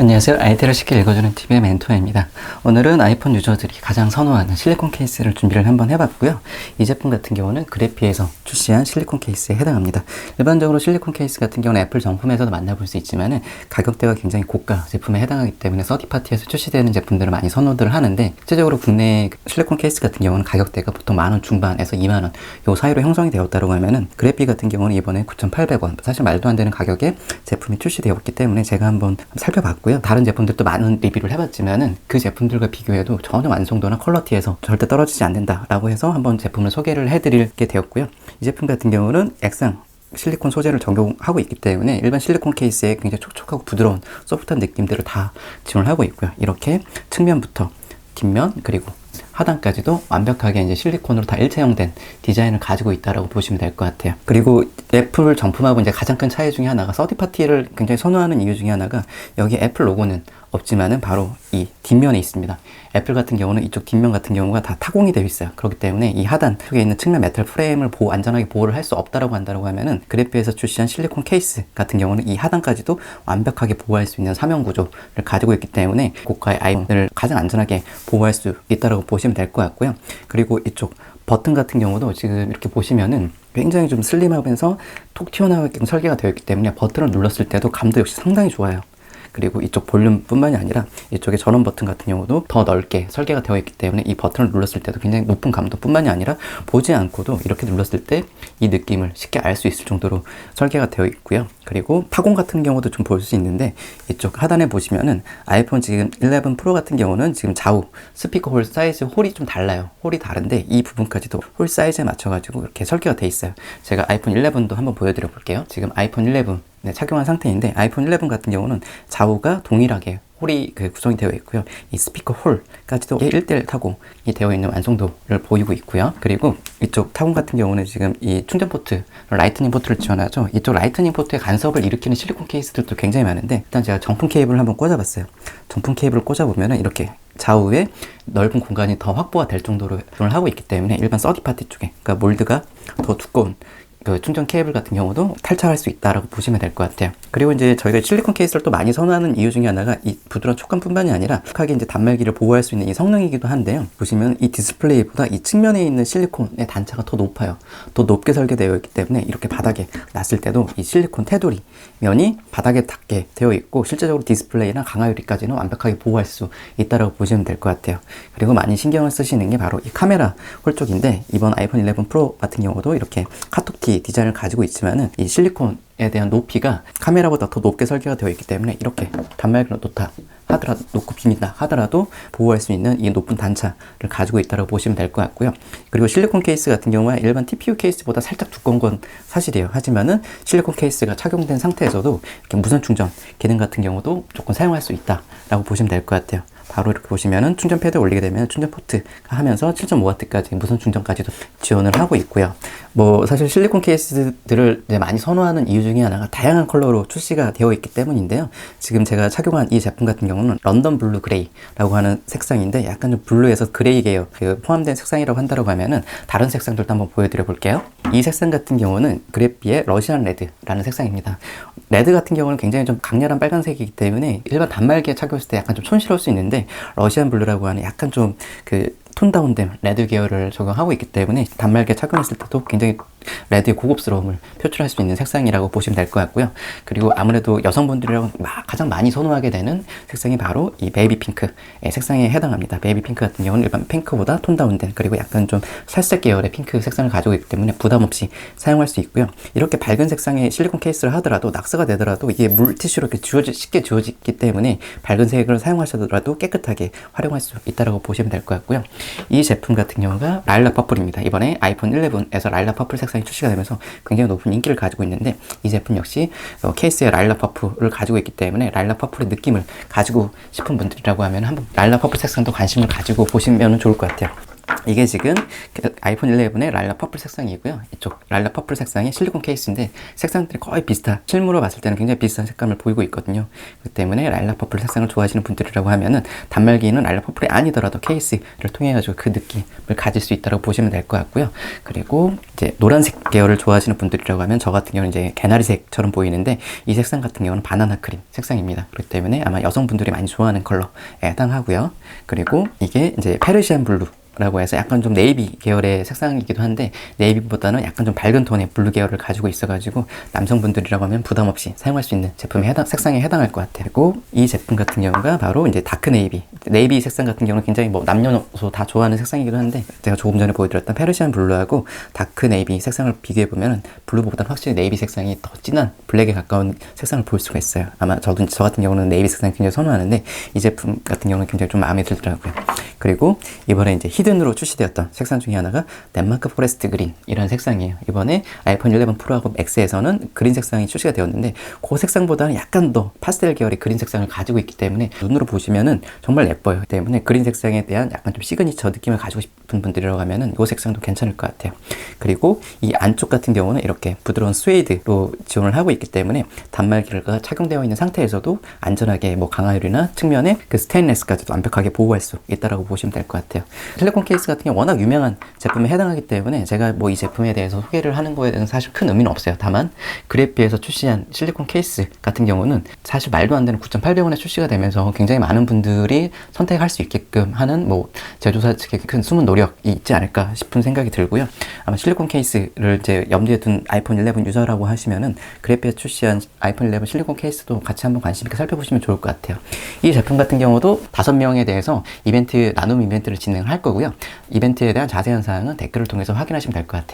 안녕하세요. 아이디를 쉽게 읽어주는 TV의 멘토입니다. 오늘은 아이폰 유저들이 가장 선호하는 실리콘 케이스를 준비를 한번 해봤고요. 이 제품 같은 경우는 그래피에서 출시한 실리콘 케이스에 해당합니다. 일반적으로 실리콘 케이스 같은 경우는 애플 정품에서도 만나볼 수 있지만 가격대가 굉장히 고가 제품에 해당하기 때문에 서드파티에서 출시되는 제품들을 많이 선호들 하는데, 실제적으로 국내 실리콘 케이스 같은 경우는 가격대가 보통 만원 중반에서 2만원 요 사이로 형성이 되었다고 하면은, 그래피 같은 경우는 이번에 9,800원, 사실 말도 안 되는 가격에 제품이 출시되었기 때문에 제가 한번 살펴봤고요. 다른 제품들도 많은 리뷰를 해봤지만은 그 제품들과 비교해도 전혀 완성도나 퀄리티에서 절대 떨어지지 않는다라고 해서 한번 제품을 소개를 해드리게 되었고요. 이 제품 같은 경우는 액상 실리콘 소재를 적용하고 있기 때문에 일반 실리콘 케이스에 굉장히 촉촉하고 부드러운 소프트한 느낌들을 다 지원을 하고 있고요. 이렇게 측면부터 뒷면 그리고 하단까지도 완벽하게 이제 실리콘으로 다 일체형된 디자인을 가지고 있다라고 보시면 될 것 같아요. 그리고 애플 정품하고 이제 가장 큰 차이 중에 하나가, 서드파티를 굉장히 선호하는 이유 중에 하나가 여기 애플 로고는 없지만은 바로 이 뒷면에 있습니다. 애플 같은 경우는 이쪽 뒷면 같은 경우가 다 타공이 되어 있어요. 그렇기 때문에 이 하단 쪽에 있는 측면 메탈 프레임을 안전하게 보호를 할 수 없다라고 한다고 하면은, 그래피에서 출시한 실리콘 케이스 같은 경우는 이 하단까지도 완벽하게 보호할 수 있는 사면 구조를 가지고 있기 때문에 고가의 아이폰을 가장 안전하게 보호할 수 있다라고 보시면 될 것 같고요. 그리고 이쪽 버튼 같은 경우도 지금 이렇게 보시면은 굉장히 좀 슬림하면서 톡 튀어나오게끔 설계가 되어 있기 때문에 버튼을 눌렀을 때도 감도 역시 상당히 좋아요. 그리고 이쪽 볼륨 뿐만이 아니라 이쪽에 전원 버튼 같은 경우도 더 넓게 설계가 되어 있기 때문에 이 버튼을 눌렀을 때도 굉장히 높은 감도 뿐만이 아니라 보지 않고도 이렇게 눌렀을 때 이 느낌을 쉽게 알 수 있을 정도로 설계가 되어 있고요. 그리고 타공 같은 경우도 좀 볼 수 있는데, 이쪽 하단에 보시면은 아이폰 지금 11 프로 같은 경우는 지금 좌우 스피커 홀 사이즈 홀이 좀 달라요. 홀이 다른데 이 부분까지도 홀 사이즈에 맞춰가지고 이렇게 설계가 되어 있어요. 제가 아이폰 11도 한번 보여드려 볼게요. 지금 아이폰 11 착용한 상태인데, 아이폰 11 같은 경우는 좌우가 동일하게 홀이 구성이 되어 있고요. 이 스피커 홀까지도 1대1 타공이 되어 있는 완성도를 보이고 있고요. 그리고 이쪽 타공 같은 경우는 지금 이 충전 포트, 라이트닝 포트를 지원하죠. 이쪽 라이트닝 포트에 간섭을 일으키는 실리콘 케이스들도 굉장히 많은데, 일단 제가 정품 케이블을 한번 꽂아봤어요. 정품 케이블을 꽂아보면은 이렇게 좌우에 넓은 공간이 더 확보가 될 정도로 지원을 하고 있기 때문에 일반 서드파티 쪽에, 그러니까 몰드가 더 두꺼운 충전 케이블 같은 경우도 탈착할 수 있다라고 보시면 될 것 같아요. 그리고 이제 저희가 실리콘 케이스를 또 많이 선호하는 이유 중에 하나가 이 부드러운 촉감뿐만이 아니라 하게 이제 단말기를 보호할 수 있는 이 성능이기도 한데요. 보시면 이 디스플레이보다 이 측면에 있는 실리콘의 단차가 더 높아요. 더 높게 설계되어 있기 때문에 이렇게 바닥에 놨을 때도 이 실리콘 테두리 면이 바닥에 닿게 되어 있고, 실제적으로 디스플레이나 강화 유리까지는 완벽하게 보호할 수 있다라고 보시면 될 것 같아요. 그리고 많이 신경을 쓰시는 게 바로 이 카메라 홀 쪽인데, 이번 아이폰 11 프로 같은 경우도 이렇게 카톡티 디자인을 가지고 있지만은 이 실리콘에 대한 높이가 카메라보다 더 높게 설계가 되어 있기 때문에 이렇게 단말기로 놓고 비빈다 하더라도 보호할 수 있는 이 높은 단차를 가지고 있다고 보시면 될 것 같고요. 그리고 실리콘 케이스 같은 경우에 일반 TPU 케이스보다 살짝 두꺼운 건 사실이에요. 하지만은 실리콘 케이스가 착용된 상태에서도 이렇게 무선 충전 기능 같은 경우도 조금 사용할 수 있다라고 보시면 될 것 같아요. 바로 이렇게 보시면은 충전 패드 올리게 되면 충전 포트가 하면서 7.5W까지 무선 충전까지도 지원을 하고 있고요. 사실 실리콘 케이스들을 많이 선호하는 이유 중에 하나가 다양한 컬러로 출시가 되어 있기 때문인데요. 지금 제가 착용한 이 제품 같은 경우는 런던 블루 그레이라고 하는 색상인데, 약간 좀 블루에서 그레이 계열 포함된 색상이라고 한다고 하면은 다른 색상들도 한번 보여드려 볼게요. 이 색상 같은 경우는 그래피의 러시안 레드라는 색상입니다. 레드 같은 경우는 굉장히 좀 강렬한 빨간색이기 때문에 일반 단말기에 착용했을 때 약간 좀 촌스러울 수 있는데, 러시안 블루라고 하는 약간 좀 톤 다운된 레드 계열을 적용하고 있기 때문에 단말기에 착용했을 때도 굉장히 레드의 고급스러움을 표출할 수 있는 색상이라고 보시면 될 것 같고요. 그리고 아무래도 여성분들이랑 가장 많이 선호하게 되는 색상이 바로 이 베이비 핑크의 색상에 해당합니다. 베이비 핑크 같은 경우는 일반 핑크보다 톤 다운된, 그리고 약간 좀 살색 계열의 핑크 색상을 가지고 있기 때문에 부담 없이 사용할 수 있고요. 이렇게 밝은 색상의 실리콘 케이스를 하더라도, 낙서가 되더라도 이게 물티슈로 이렇게 쉽게 지워지기 때문에 밝은 색을 사용하셔도 깨끗하게 활용할 수 있다고 보시면 될 것 같고요. 이 제품 같은 경우가 라일락 퍼플입니다. 이번에 아이폰 11에서 라일락 퍼플 색상이 출시가 되면서 굉장히 높은 인기를 가지고 있는데, 이 제품 역시 케이스에 라일락 퍼플을 가지고 있기 때문에 라일락 퍼플의 느낌을 가지고 싶은 분들이라고 하면 한번 라일락 퍼플 색상도 관심을 가지고 보시면 좋을 것 같아요. 이게 지금 아이폰 11의 랄라 퍼플 색상이고요. 이쪽 랄라 퍼플 색상이 실리콘 케이스인데 색상들이 거의 비슷한, 실물로 봤을 때는 굉장히 비슷한 색감을 보이고 있거든요. 그렇기 때문에 랄라 퍼플 색상을 좋아하시는 분들이라고 하면은 단말기는 랄라 퍼플이 아니더라도 케이스를 통해 가지고 그 느낌을 가질 수 있다고 보시면 될 것 같고요. 그리고 이제 노란색 계열을 좋아하시는 분들이라고 하면 저 같은 경우는 이제 개나리색처럼 보이는데 이 색상 같은 경우는 바나나 크림 색상입니다. 그렇기 때문에 아마 여성분들이 많이 좋아하는 컬러에 해당하고요. 그리고 이게 이제 페르시안 블루 라고 해서 약간 좀 네이비 계열의 색상이기도 한데 네이비보다는 약간 좀 밝은 톤의 블루 계열을 가지고 있어가지고 남성분들이라고 하면 부담 없이 사용할 수 있는 제품에 색상에 해당할 것 같아요. 그리고 이 제품 같은 경우가 바로 이제 다크 네이비 색상 같은 경우는 굉장히 뭐 남녀노소 다 좋아하는 색상이기도 한데 제가 조금 전에 보여드렸던 페르시안 블루하고 다크 네이비 색상을 비교해보면 블루보다는 확실히 네이비 색상이 더 진한 블랙에 가까운 색상을 볼 수가 있어요. 아마 저 같은 경우는 네이비 색상 굉장히 선호하는데 이 제품 같은 경우는 굉장히 좀 마음에 들더라고요. 그리고 이번에 이제 히든으로 출시되었던 색상 중에 하나가 덴마크 포레스트 그린 이런 색상이에요. 이번에 아이폰 11 프로하고 맥스에서는 그린 색상이 출시가 되었는데 그 색상보다는 약간 더 파스텔 계열의 그린 색상을 가지고 있기 때문에 눈으로 보시면은 정말 예뻐요. 때문에 그린 색상에 대한 약간 좀 시그니처 느낌을 가지고 싶은 분들이라고 하면은 이 색상도 괜찮을 것 같아요. 그리고 이 안쪽 같은 경우는 이렇게 부드러운 스웨이드로 지원을 하고 있기 때문에 단말기가 착용되어 있는 상태에서도 안전하게 뭐 강화율이나 측면에 그 스테인레스까지도 완벽하게 보호할 수 있다라고 보시면 될 것 같아요. 실리콘 케이스 같은 경우 워낙 유명한 제품에 해당하기 때문에 제가 뭐 이 제품에 대해서 소개를 하는 거에 대해서는 사실 큰 의미는 없어요. 다만 그래피에서 출시한 실리콘 케이스 같은 경우는 사실 말도 안 되는 9,800원에 출시가 되면서 굉장히 많은 분들이 선택할 수 있게끔 하는 뭐 제조사 측의 큰 숨은 노력이 있지 않을까 싶은 생각이 들고요. 아마 실리콘 케이스를 이제 염두에 둔 아이폰 11 유저라고 하시면은 그래피에 출시한 아이폰 11 실리콘 케이스도 같이 한번 관심 있게 살펴보시면 좋을 것 같아요. 이 제품 같은 경우도 5명에 대해서 나눔 이벤트를 진행할 거고요. 이벤트에 대한 자세한 사항은 댓글을 통해서 확인하시면 될 것 같아요.